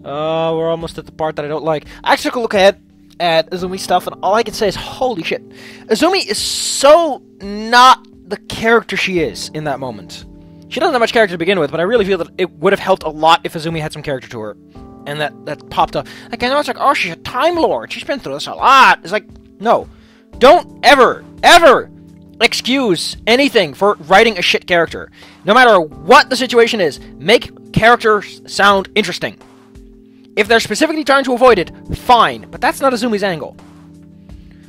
We're almost at the part that I don't like. I actually took a look at Azumi stuff, and all I can say is, holy shit. Azumi is so not the character she is in that moment. She doesn't have much character to begin with, but I really feel that it would have helped a lot if Azumi had some character to her. And that popped up. Like, I know it's like, oh, she's a Time Lord. She's been through this a lot. It's like, no. Don't ever excuse anything for writing a shit character. No matter what the situation is, make characters sound interesting. If they're specifically trying to avoid it, fine. But that's not Azumi's angle.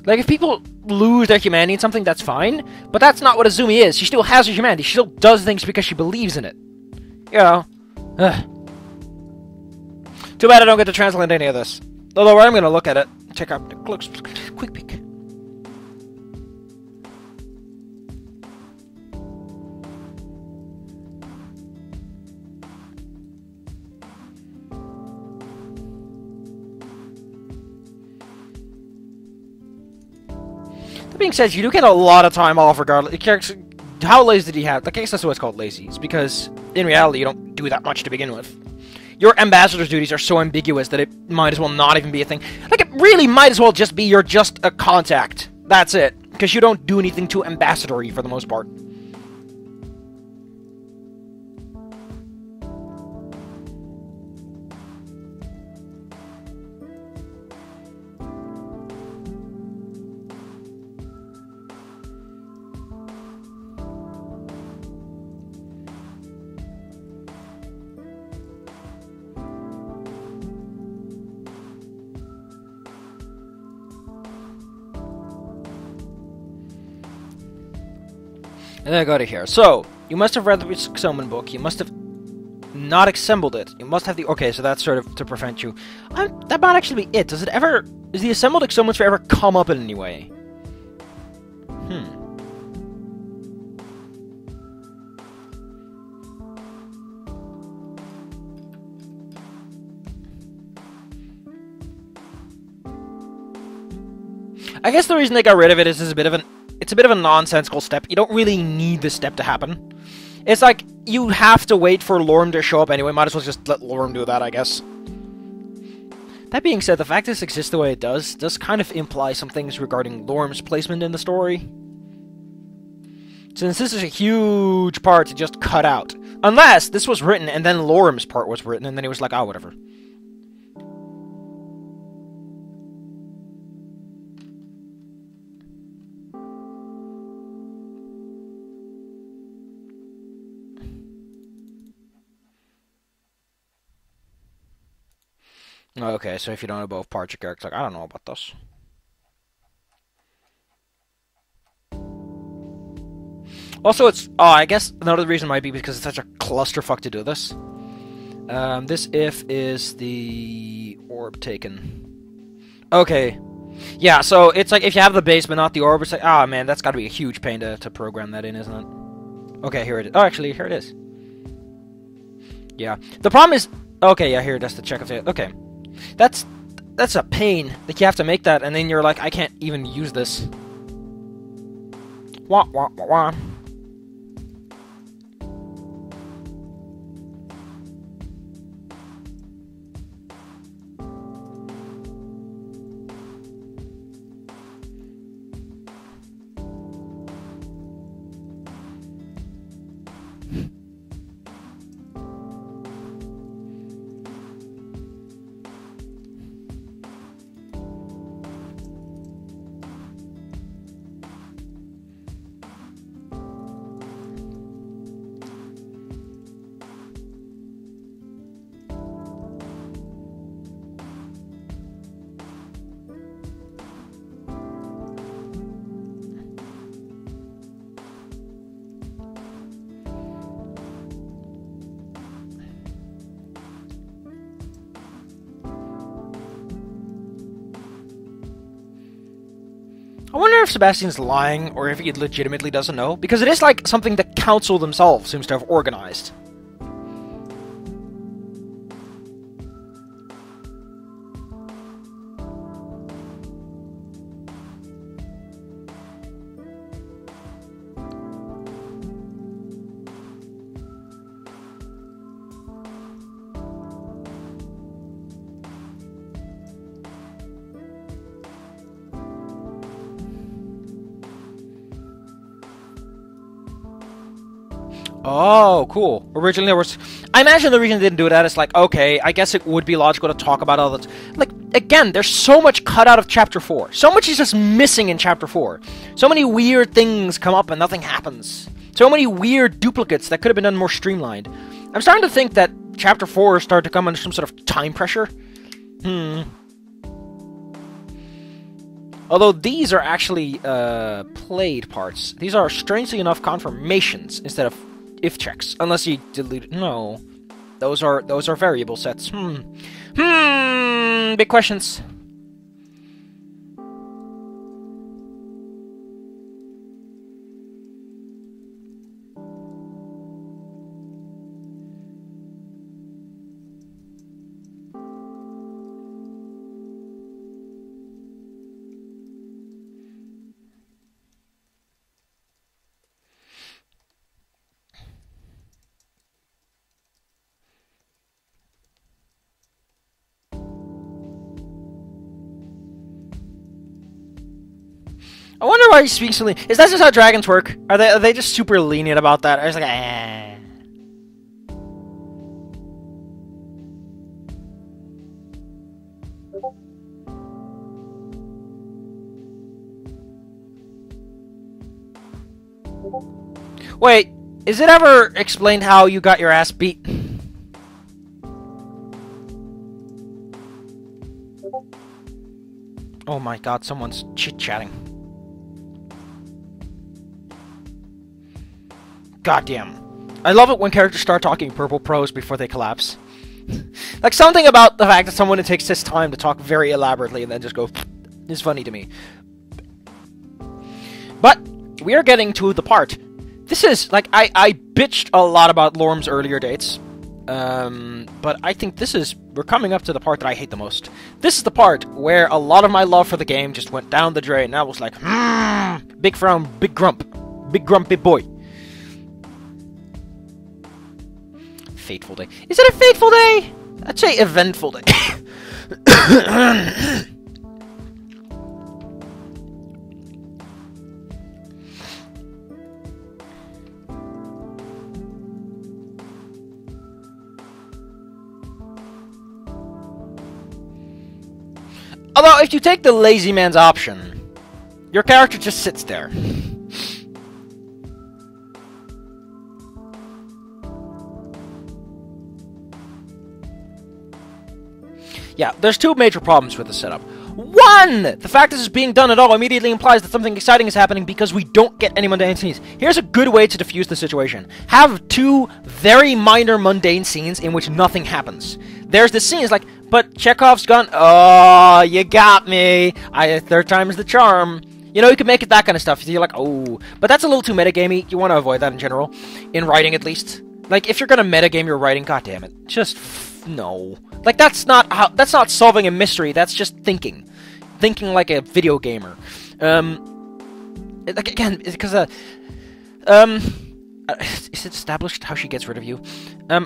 Like, if people lose their humanity in something, that's fine. But that's not what Azumi is. She still has her humanity. She still does things because she believes in it. You know. Ugh. Too bad I don't get to translate any of this. Although I'm going to look at it. Check out the quick peek. That being said, you do get a lot of time off regardless. How lazy did he have? I guess that's why it's called lazy. It's because, in reality, you don't do that much to begin with. Your ambassador's duties are so ambiguous that it might as well not even be a thing. Like, it really might as well just be you're just a contact. That's it. Because you don't do anything too ambassadory for the most part. And then I go to here. So, you must have read the summon book. You must have not assembled it. You must have the... Okay, so that's sort of to prevent you. That might actually be it. Does it ever... Does the assembled summons ever come up in any way? I guess the reason they got rid of it is a bit of an... It's a bit of a nonsensical step. You don't really need this step to happen. It's like, you have to wait for Lorm to show up anyway. Might as well just let Lorm do that, I guess. That being said, the fact this exists the way it does kind of imply some things regarding Lorm's placement in the story. Since this is a huge part to just cut out. Unless this was written and then Lorm's part was written and then he was like, oh, whatever. Okay, so if you don't know both parts, your character's like, I don't know about this. Also, it's... Oh, I guess another reason might be because it's such a clusterfuck to do this. This if is the orb taken. Okay. Yeah, so it's like if you have the base but not the orb, it's like, ah, man, that's gotta be a huge pain to program that in, isn't it? Okay, here it is. Oh, actually, here it is. Yeah. The problem is... Okay, yeah, here, that's the check of it. Okay. That's a pain that you have to make that, and then you're like, I can't even use this. Wah, wah, wah, wah. I wonder if Sebastian's lying, or if he legitimately doesn't know, because it is like something the council themselves seems to have organized. Oh, cool. Originally there was... I imagine the reason they didn't do that is like, okay, I guess it would be logical to talk about all that. Like, again, there's so much cut out of Chapter 4. So much is just missing in Chapter 4. So many weird things come up and nothing happens. So many weird duplicates that could have been done more streamlined. I'm starting to think that Chapter 4 started to come under some sort of time pressure. Although these are actually played parts. These are, strangely enough, confirmations instead of if checks. Unless you delete it. No. Those are variable sets. Big questions. I wonder why he speaks so lean. Is that just how dragons work? Are they just super lenient about that? I was like, eh. Wait, is it ever explained how you got your ass beat? Oh my god, someone's chit-chatting. Goddamn. I love it when characters start talking purple prose before they collapse. Like, something about the fact that someone takes this time to talk very elaborately and then just go is funny to me. But we are getting to the part. This is, like, I bitched a lot about Lorm's earlier dates. But I think we're coming up to the part that I hate the most. This is the part where a lot of my love for the game just went down the drain, and I was like, big frown, big grump. Big grumpy boy. Fateful day. Is it a fateful day? I'd say eventful day. Although, if you take the lazy man's option, your character just sits there. Yeah, there's two major problems with the setup. One! The fact this is being done at all immediately implies that something exciting is happening because we don't get any mundane scenes. Here's a good way to diffuse the situation. Have two very minor mundane scenes in which nothing happens. There's this scene, it's like, but Chekhov's gun, oh, you got me. Third time is the charm. You know, you can make it that kind of stuff. You're like, oh, but that's a little too metagamey. You want to avoid that in general. In writing, at least. Like, if you're gonna metagame your writing, goddammit. Just, no. Like, that's not solving a mystery, that's just thinking. Thinking like a video gamer. Like, again, because, is it established how she gets rid of you?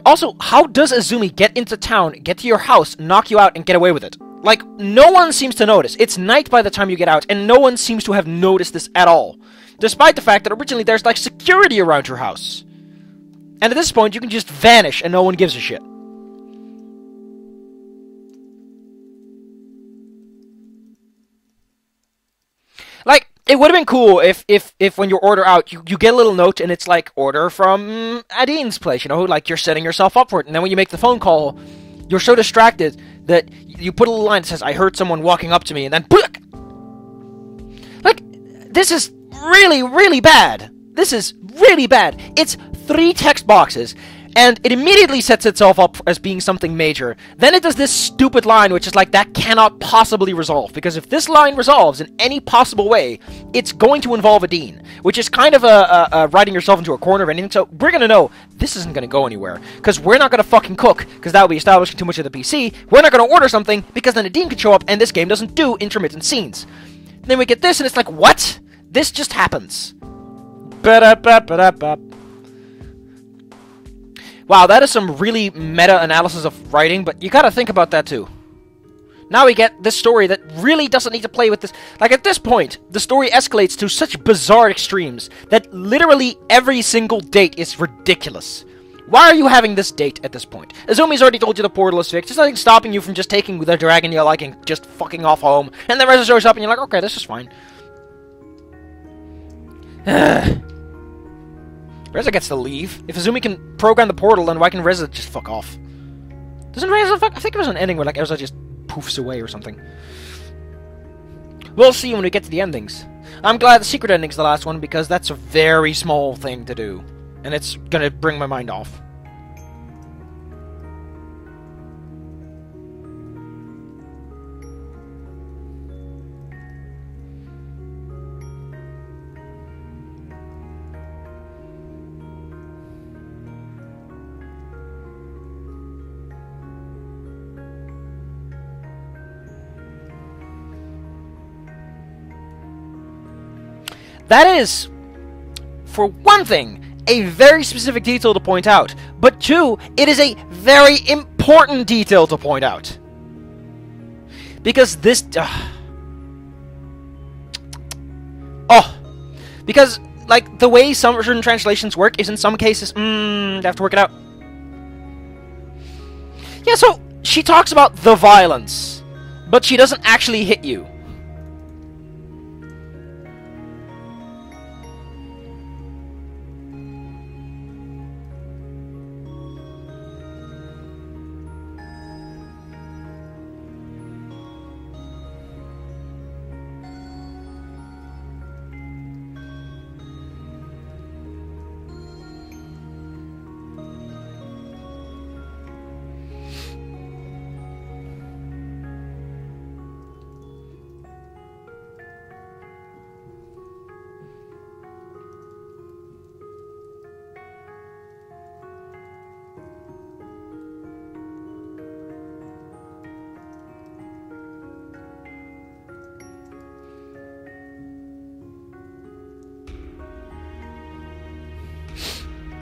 Also, how does Azumi get into town, get to your house, knock you out, and get away with it? Like, no one seems to notice. It's night by the time you get out, and no one seems to have noticed this at all. Despite the fact that originally there's, like, security around your house. And at this point, you can just vanish, and no one gives a shit. Like, it would have been cool if when you order out, you get a little note and it's like, order from Adine's place, you know, like you're setting yourself up for it. And then when you make the phone call, you're so distracted that you put a little line that says, I heard someone walking up to me, and then, like, this is really, really bad. This is really bad. It's 3 text boxes, and it immediately sets itself up as being something major. Then it does this stupid line, which is like, that cannot possibly resolve. Because if this line resolves in any possible way, it's going to involve a Dean. Which is kind of a writing yourself into a corner of anything. So we're going to know this isn't going to go anywhere. Because we're not going to fucking cook, because that would be establishing too much of the PC. We're not going to order something, because then a Dean could show up, and this game doesn't do intermittent scenes. And then we get this, and it's like, what? This just happens. Ba-da-ba-ba-da-ba. Wow, that is some really meta-analysis of writing, but you gotta think about that too. Now we get this story that really doesn't need to play with this. Like, at this point, the story escalates to such bizarre extremes that literally every single date is ridiculous. Why are you having this date at this point? Azumi's already told you the portal is fixed. There's nothing stopping you from just taking the dragon you like and just fucking off home. And then Reza shows up and you're like, okay, this is fine. Reza gets to leave. If Azumi can program the portal, then why can Reza just fuck off? Doesn't Reza fuck? I think it was an ending where like Reza just poofs away or something. We'll see when we get to the endings. I'm glad the secret ending's the last one because that's a very small thing to do. And it's gonna bring my mind off. That is, for one thing, a very specific detail to point out. But two, it is a very important detail to point out. Because this... because, like, the way some certain translations work is in some cases... they have to work it out. Yeah, so, she talks about the violence, but she doesn't actually hit you.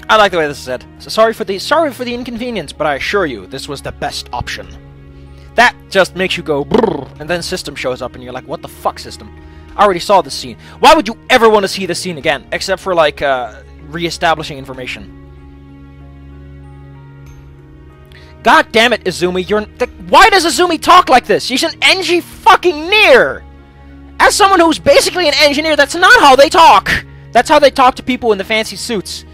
I like the way this is said. So sorry for the inconvenience, but I assure you, this was the best option. That just makes you go brrr, and then System shows up, and you're like, what the fuck, System? I already saw this scene. Why would you ever want to see this scene again, except for, like, re-establishing information? God damn it, Izumi, why does Izumi talk like this? She's an engi fucking near! As someone who's basically an engineer, that's not how they talk! That's how they talk to people in the fancy suits.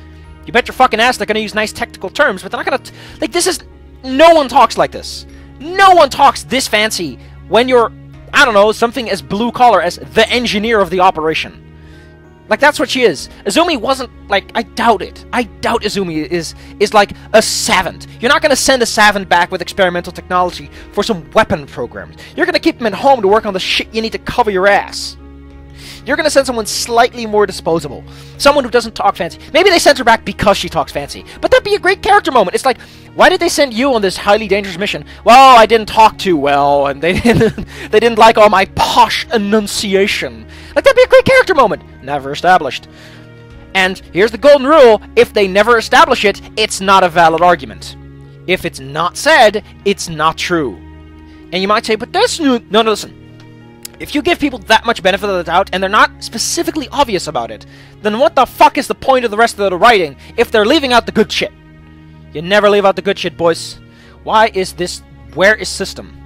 You bet your fucking ass they're gonna use nice technical terms, but they're not gonna... like, this is... no one talks like this. No one talks this fancy when you're, I don't know, something as blue-collar as the engineer of the operation. Like, that's what she is. Izumi wasn't, like, I doubt it. I doubt Izumi is like, a savant. You're not gonna send a savant back with experimental technology for some weapon programs. You're gonna keep him at home to work on the shit you need to cover your ass. You're gonna send someone slightly more disposable. Someone who doesn't talk fancy. Maybe they sent her back because she talks fancy. But that'd be a great character moment. It's like, why did they send you on this highly dangerous mission? Well, I didn't talk too well, and they didn't like all my posh enunciation. Like, that'd be a great character moment. Never established. And here's the golden rule. If they never establish it, it's not a valid argument. If it's not said, it's not true. And you might say, but that's new. No, listen. If you give people that much benefit of the doubt, and they're not specifically obvious about it, then what the fuck is the point of the rest of the writing if they're leaving out the good shit? You never leave out the good shit, boys. Why is this... where is System?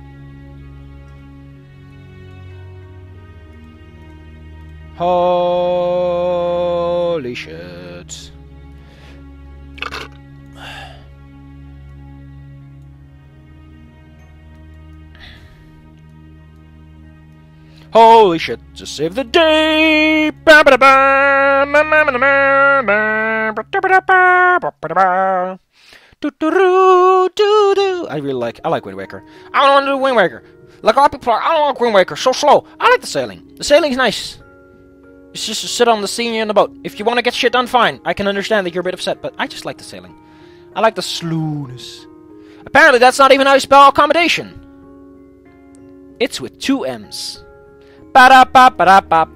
Holy shit. Holy shit, just save the day! I like Wind Waker. I don't want to do Wind Waker. Like a lot of people are, I don't like Wind Waker, so slow. I like the sailing. The sailing's nice. It's just to sit on the sea in the boat. If you want to get shit done, fine. I can understand that you're a bit upset, but I just like the sailing. I like the slowness. Apparently that's not even how you spell accommodation. It's with 2 M's. Ba-da-ba-ba-da-ba.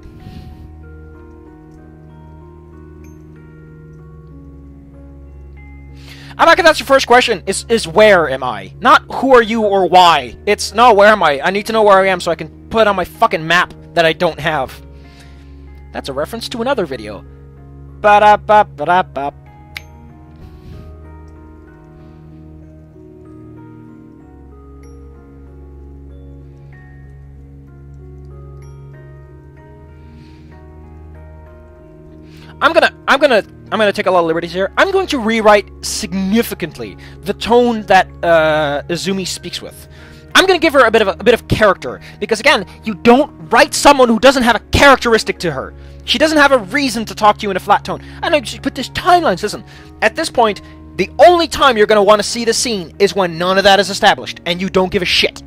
I like if that's your first question, is where am I? Not who are you or why. It's, no, where am I? I need to know where I am so I can put it on my fucking map that I don't have. That's a reference to another video. Ba-da-ba-ba-da-ba. I'm gonna take a lot of liberties here. I'm going to rewrite significantly the tone that Izumi speaks with. I'm gonna give her a bit of character, because again, you don't write someone who doesn't have a characteristic to her. She doesn't have a reason to talk to you in a flat tone. I know, but there's timelines. Listen, at this point, the only time you're gonna want to see the scene is when none of that is established, and you don't give a shit.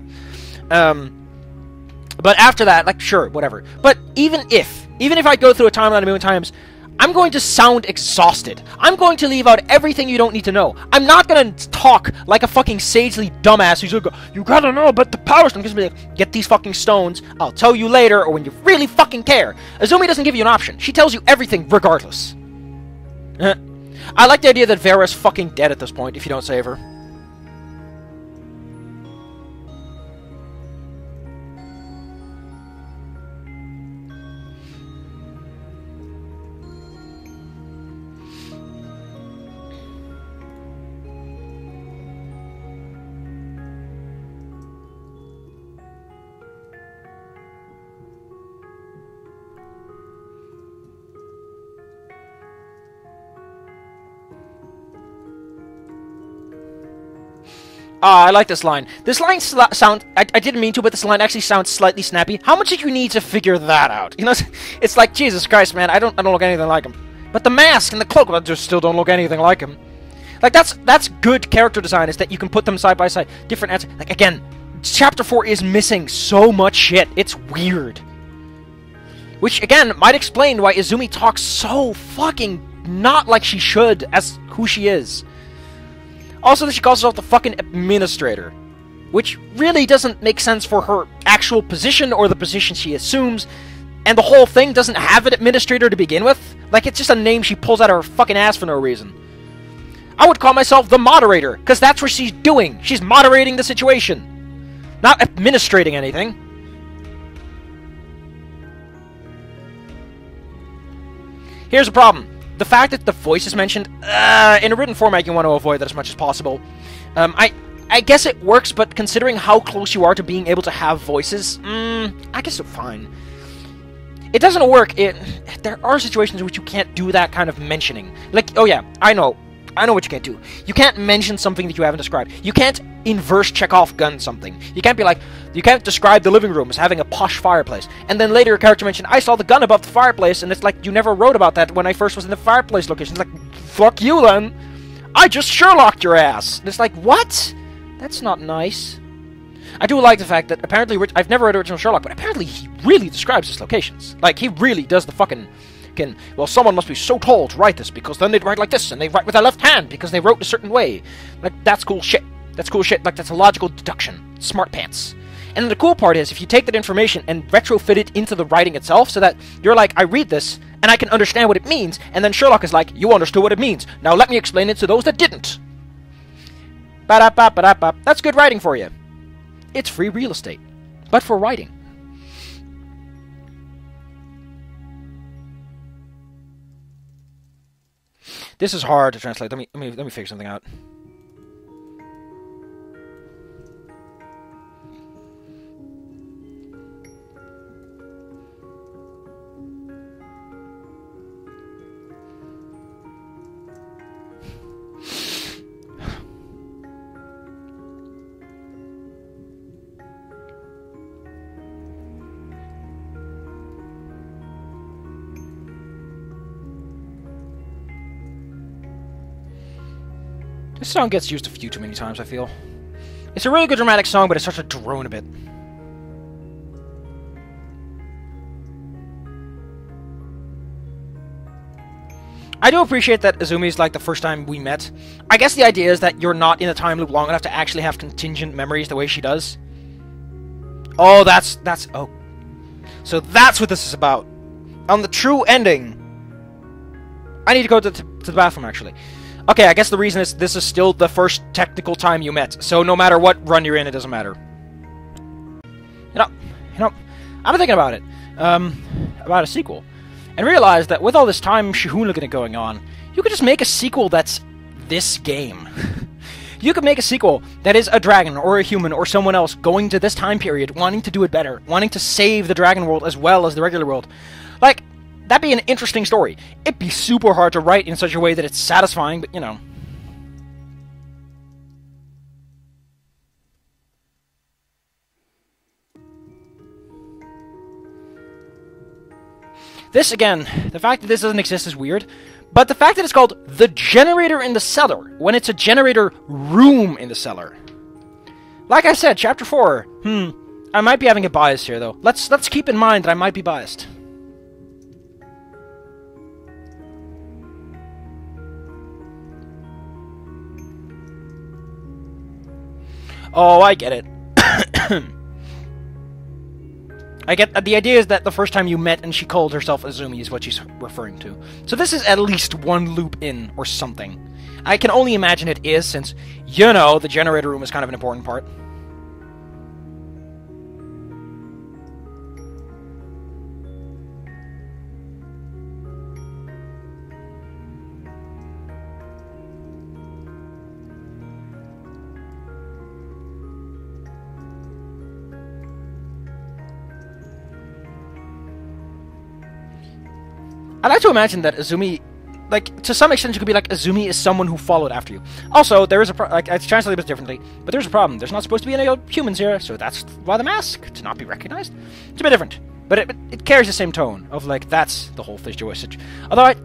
But after that, like, sure, whatever. But even if I go through a timeline a million times, I'm going to sound exhausted. I'm going to leave out everything you don't need to know. I'm not going to talk like a fucking sagely dumbass who's going to go, you gotta know about the power stone. Just be like, get these fucking stones, I'll tell you later, or when you really fucking care. Izumi doesn't give you an option. She tells you everything regardless. I like the idea that Vera's fucking dead at this point if you don't save her. I like this line. This line I didn't mean to, but this line actually sounds slightly snappy. How much did you need to figure that out? You know, it's like, Jesus Christ, man, I don't look anything like him. But the mask and the cloak, well, just still don't look anything like him. Like, that's good character design, is that you can put them side by side. Different answers. Like, again, Chapter 4 is missing so much shit. It's weird. Which, again, might explain why Izumi talks so fucking not like she should as who she is. Also, that she calls herself the fucking administrator, which really doesn't make sense for her actual position or the position she assumes, and the whole thing doesn't have an administrator to begin with. Like, it's just a name she pulls out of her fucking ass for no reason. I would call myself the moderator, because that's what she's doing. She's moderating the situation, not administrating anything. Here's the problem. The fact that the voice is mentioned, in a written format, you want to avoid that as much as possible. I guess it works, but considering how close you are to being able to have voices, I guess it's fine. It doesn't work. There are situations in which you can't do that kind of mentioning. Like, oh yeah, I know what you can't do. You can't mention something that you haven't described. You can't inverse Chekhov gun something. You can't be like, you can't describe the living room as having a posh fireplace, and then later a character mentioned, I saw the gun above the fireplace, and it's like, you never wrote about that when I first was in the fireplace location. It's like, fuck you then. I just Sherlocked your ass. And it's like, what? That's not nice. I do like the fact that apparently, I've never read original Sherlock, but apparently he really describes his locations. Like, he really does the fucking... well, someone must be so tall to write this, because then they'd write like this, and they write with their left hand, because they wrote a certain way. Like, that's cool shit. That's cool shit. Like, that's a logical deduction. Smart pants. And then the cool part is, if you take that information and retrofit it into the writing itself, so that you're like, I read this, and I can understand what it means, and then Sherlock is like, you understood what it means. Now let me explain it to those that didn't. Ba-da-ba-ba-da-ba. That's good writing for you. It's free real estate. But for writing. This is hard to translate. Let me figure something out. This song gets used a few too many times, I feel. It's a really good dramatic song, but it starts to drone a bit. I do appreciate that Izumi's like the first time we met. I guess the idea is that you're not in a time loop long enough to actually have contingent memories the way she does. Oh, oh. So that's what this is about. On the true ending... I need to go to the bathroom, actually. Okay, I guess the reason is this is still the first technical time you met, so no matter what run you're in, it doesn't matter. You know, I've been thinking about it, about a sequel, and realized that with all this time Shihunagana going on, you could just make a sequel that's this game. You could make a sequel that is a dragon, or a human, or someone else going to this time period, wanting to do it better, wanting to save the dragon world as well as the regular world. Like, that'd be an interesting story. It'd be super hard to write in such a way that it's satisfying, but, you know. This, again, the fact that this doesn't exist is weird, but the fact that it's called the generator in the cellar, when it's a generator room in the cellar. Like I said, Chapter 4, I might be having a bias here, though. Let's keep in mind that I might be biased. Oh, I get it. I get the idea is that the first time you met and she called herself Azumi is what she's referring to. So this is at least one loop in or something. I can only imagine it is, since, you know, the generator room is kind of an important part. I like to imagine that Azumi, like, to some extent you could be like, Azumi is someone who followed after you. Also, there is a like, it's translated a bit differently, but there's a problem. There's not supposed to be any humans here, so that's why the mask, to not be recognized. It's a bit different, but it carries the same tone of, like, that's the whole fish situation. Although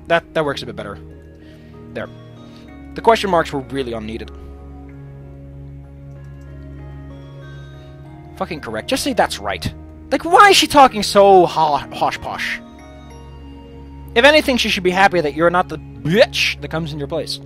that works a bit better. There. The question marks were really unneeded. Fucking correct. Just say that's right. Like, why is she talking so hosh-posh? If anything, she should be happy that you're not the bitch that comes in your place.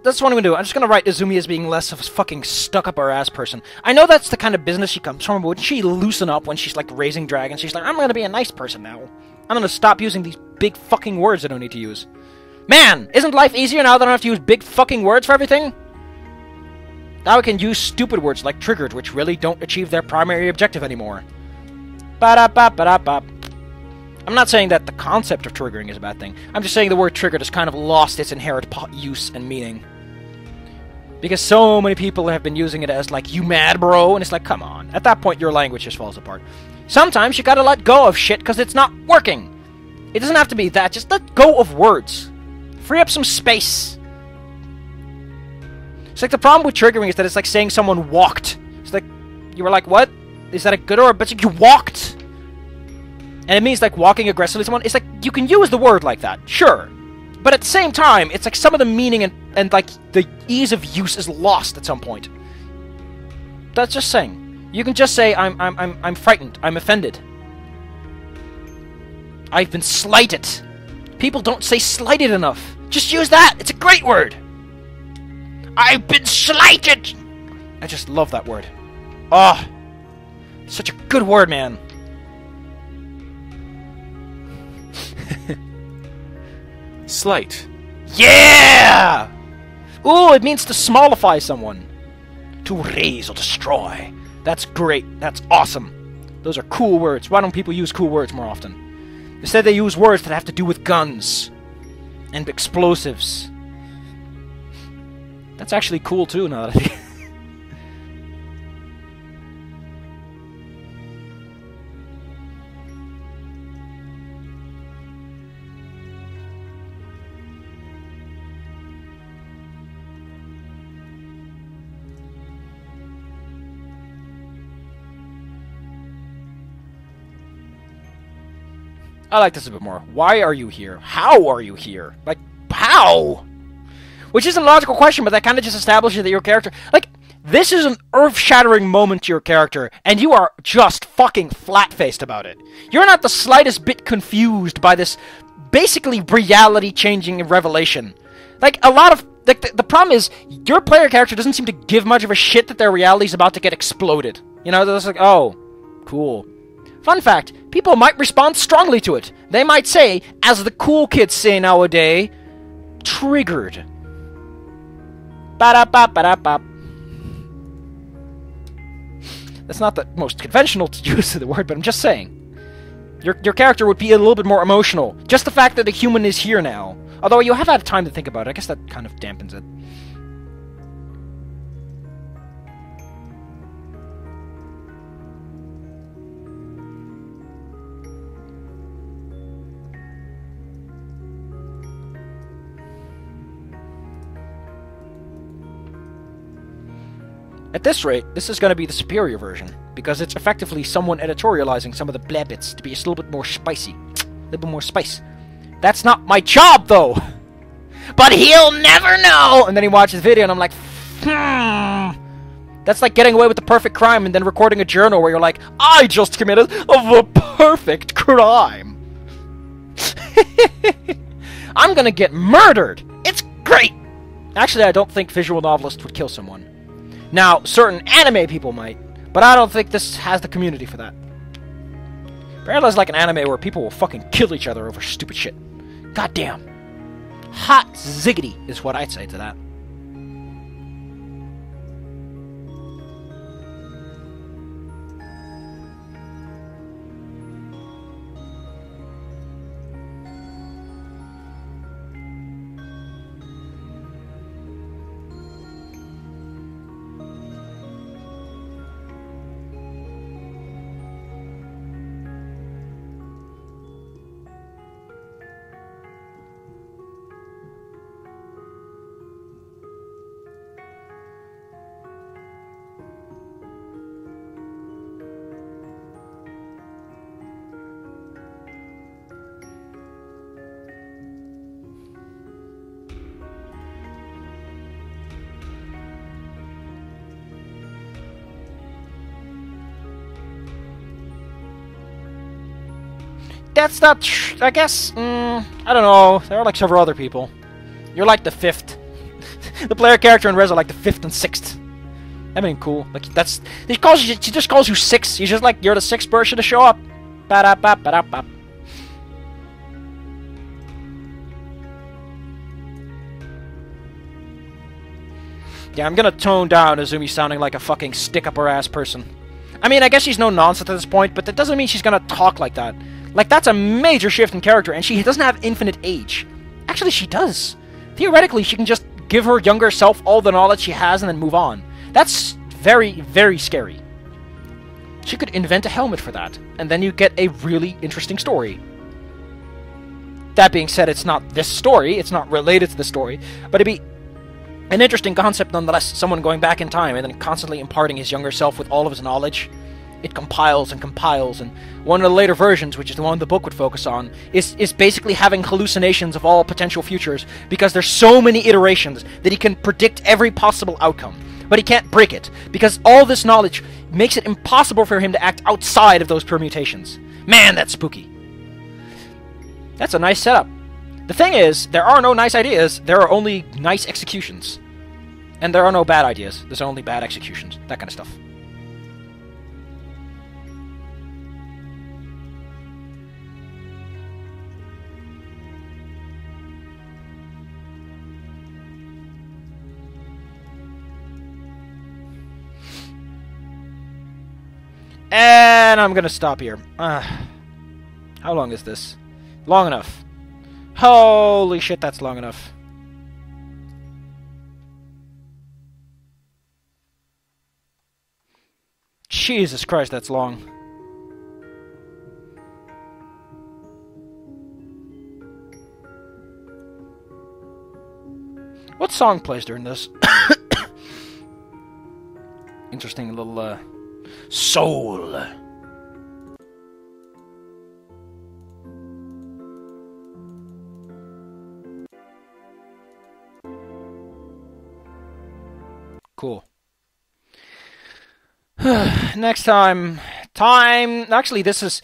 That's what I'm gonna do. I'm just gonna write Izumi as being less of a fucking stuck-up-her-ass person. I know that's the kind of business she comes from, but wouldn't she loosen up when she's, like, raising dragons? She's like, I'm gonna be a nice person now. I'm gonna stop using these big fucking words I don't need to use. Man, isn't life easier now that I don't have to use big fucking words for everything? Now I can use stupid words like triggered, which really don't achieve their primary objective anymore. Ba-da-ba-ba-da-ba. I'm not saying that the concept of triggering is a bad thing. I'm just saying the word triggered has kind of lost its inherent use and meaning. Because so many people have been using it as, like, you mad, bro? And it's like, come on. At that point, your language just falls apart. Sometimes you gotta let go of shit because it's not working. It doesn't have to be that. Just let go of words. Free up some space. It's like the problem with triggering is that it's like saying someone walked. It's like, you were like, what? Is that a good or a bad thing? You walked! And it means, like, walking aggressively at someone. It's like, you can use the word like that, sure. But at the same time, it's like some of the meaning and like, the ease of use is lost at some point. That's just saying. You can just say, I'm frightened. I'm offended. I've been slighted. People don't say slighted enough. Just use that. It's a great word. I've been slighted. I just love that word. Oh, such a good word, man. Slight. Yeah! Ooh, it means to smallify someone. To raise or destroy. That's great. That's awesome. Those are cool words. Why don't people use cool words more often? Instead, they use words that have to do with guns. And explosives. That's actually cool, too, now that I think. I like this a bit more. Why are you here? How are you here? Like, how? Which isn't a logical question, but that kind of just establishes that your character... Like, This is an earth-shattering moment to your character, and you are just fucking flat-faced about it. You're not the slightest bit confused by this basically reality-changing revelation. Like, a lot of... Like, the problem is, your player character doesn't seem to give much of a shit that their reality is about to get exploded. You know, they're just like, oh, cool. Fun fact, people might respond strongly to it. They might say, as the cool kids say nowadays, triggered. Ba-da-ba-ba-da-ba. That's not the most conventional use of the word, but I'm just saying. Your character would be a little bit more emotional. Just the fact that the human is here now. Although you have had time to think about it, I guess that kind of dampens it. At this rate, this is going to be the superior version, because it's effectively someone editorializing some of the blah bits to be just a little bit more spicy. A little bit more spice. That's not my job, though! But he'll never know! And then he watches the video, and I'm like, That's like getting away with the perfect crime and then recording a journal where you're like, I just committed a perfect crime! I'm gonna get murdered! It's great! Actually, I don't think visual novelists would kill someone. Now, certain anime people might, but I don't think this has the community for that. Parallel's like an anime where people will fucking kill each other over stupid shit. Goddamn. Hot ziggity is what I'd say to that. That's not I guess, I don't know. There are like several other people. You're like the fifth. The player character in Res are like the fifth and sixth. I mean, cool. Like, that's... She just calls you six. She's just like, you're the sixth person to show up. Ba-da-ba-ba-da-ba. Yeah, I'm gonna tone down Azumi sounding like a fucking stick-up-her-ass person. I mean, I guess she's no nonsense at this point, but that doesn't mean she's gonna talk like that. Like, that's a major shift in character, and she doesn't have infinite age. Actually, she does. Theoretically, she can just give her younger self all the knowledge she has and then move on. That's very, very scary. She could invent a helmet for that, and then you get a really interesting story. That being said, it's not this story, it's not related to the story, but it'd be an interesting concept nonetheless, someone going back in time and then constantly imparting his younger self with all of his knowledge. It compiles and compiles, and one of the later versions, which is the one the book would focus on, is basically having hallucinations of all potential futures, because there's so many iterations that he can predict every possible outcome. But he can't break it, because all this knowledge makes it impossible for him to act outside of those permutations. Man, that's spooky. That's a nice setup. The thing is, there are no nice ideas, there are only nice executions. And there are no bad ideas, there's only bad executions, that kind of stuff. And I'm gonna stop here. How long is this? Long enough. Holy shit, that's long enough. Jesus Christ, that's long. What song plays during this? Interesting little, soul. Cool. Next time. Actually, this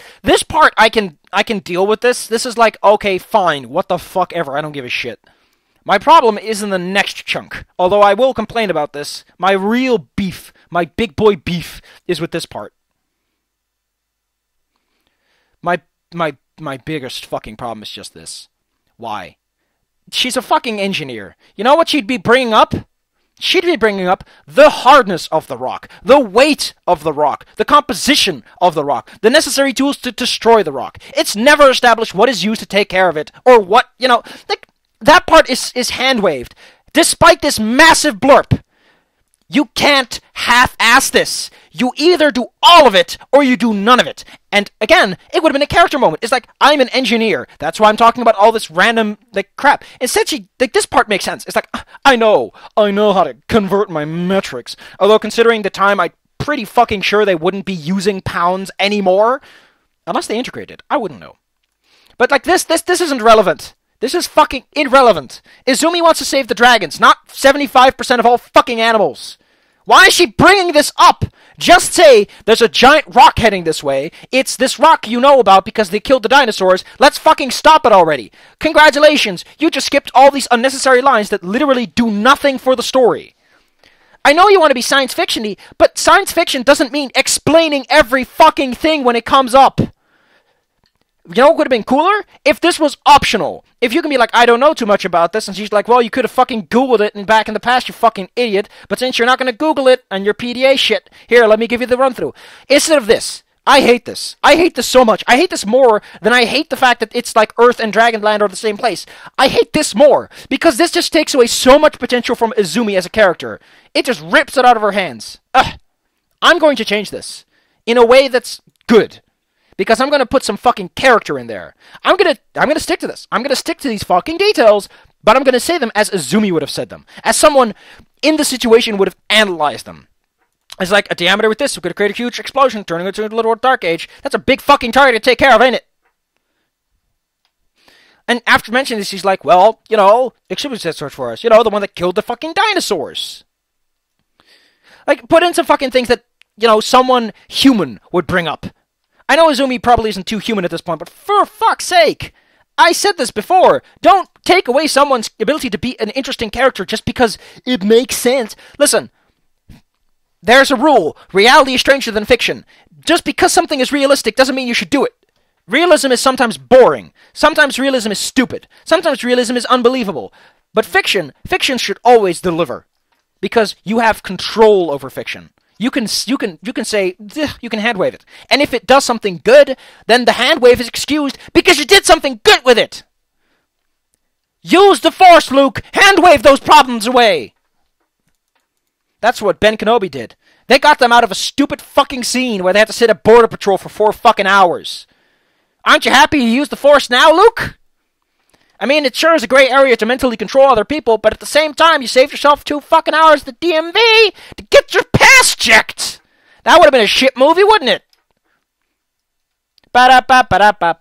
part I can deal with this. This is like, okay, fine. What the fuck ever. I don't give a shit. My problem is in the next chunk. Although I will complain about this. My real beef, my big boy beef, is with this part. My biggest fucking problem is just this. Why? She's a fucking engineer. You know what she'd be bringing up? She'd be bringing up the hardness of the rock, the weight of the rock, the composition of the rock, the necessary tools to destroy the rock. It's never established what is used to take care of it, or what, you know, like, that part is hand-waved. Despite this massive blurb, you can't half-ass this. You either do all of it, or you do none of it. And, again, it would have been a character moment. It's like, I'm an engineer. That's why I'm talking about all this random, like, crap. Instead, this part makes sense. It's like, I know how to convert my metrics. Although, considering the time, I'm pretty fucking sure they wouldn't be using pounds anymore. Unless they integrated. I wouldn't know. But, like, this isn't relevant. This is fucking irrelevant. Izumi wants to save the dragons, not 75% of all fucking animals. Why is she bringing this up? Just say, there's a giant rock heading this way. It's this rock you know about because they killed the dinosaurs. Let's fucking stop it already. Congratulations, you just skipped all these unnecessary lines that literally do nothing for the story. I know you want to be science fiction-y, but science fiction doesn't mean explaining every fucking thing when it comes up. You know what would have been cooler? If this was optional. If you can be like, I don't know too much about this, and she's like, well, you could have fucking Googled it and back in the past, you fucking idiot, but since you're not going to Google it and your PDA shit, here, let me give you the run-through. Instead of this, I hate this. I hate this so much. I hate this more than I hate the fact that it's like Earth and Dragonland are the same place. I hate this more, because this just takes away so much potential from Izumi as a character. It just rips it out of her hands. Ugh. I'm going to change this in a way that's good. Because I'm going to put some fucking character in there. I'm going to stick to this. I'm going to stick to these fucking details, but I'm going to say them as Izumi would have said them. As someone in the situation would have analyzed them. It's like, a diameter with this, we're going to create a huge explosion, turning it into a little dark age. That's a big fucking target to take care of, ain't it? And after mentioning this, he's like, well, you know, Exhibit said search for us. You know, the one that killed the fucking dinosaurs. Like, put in some fucking things that, you know, someone human would bring up. I know Izumi probably isn't too human at this point, but for fuck's sake! I said this before! Don't take away someone's ability to be an interesting character just because it makes sense. Listen, there's a rule. Reality is stranger than fiction. Just because something is realistic doesn't mean you should do it. Realism is sometimes boring. Sometimes realism is stupid. Sometimes realism is unbelievable. But fiction should always deliver. Because you have control over fiction. You can say, you can hand wave it. And if it does something good, then the hand wave is excused because you did something good with it. Use the Force, Luke! Hand wave those problems away! That's what Ben Kenobi did. They got them out of a stupid fucking scene where they had to sit at Border Patrol for 4 fucking hours. Aren't you happy you use the Force now, Luke? I mean, it sure is a great area to mentally control other people, but at the same time, you saved yourself 2 fucking hours at the DMV to get your pass checked! That would have been a shit movie, wouldn't it? Ba-da-ba-ba-da-ba.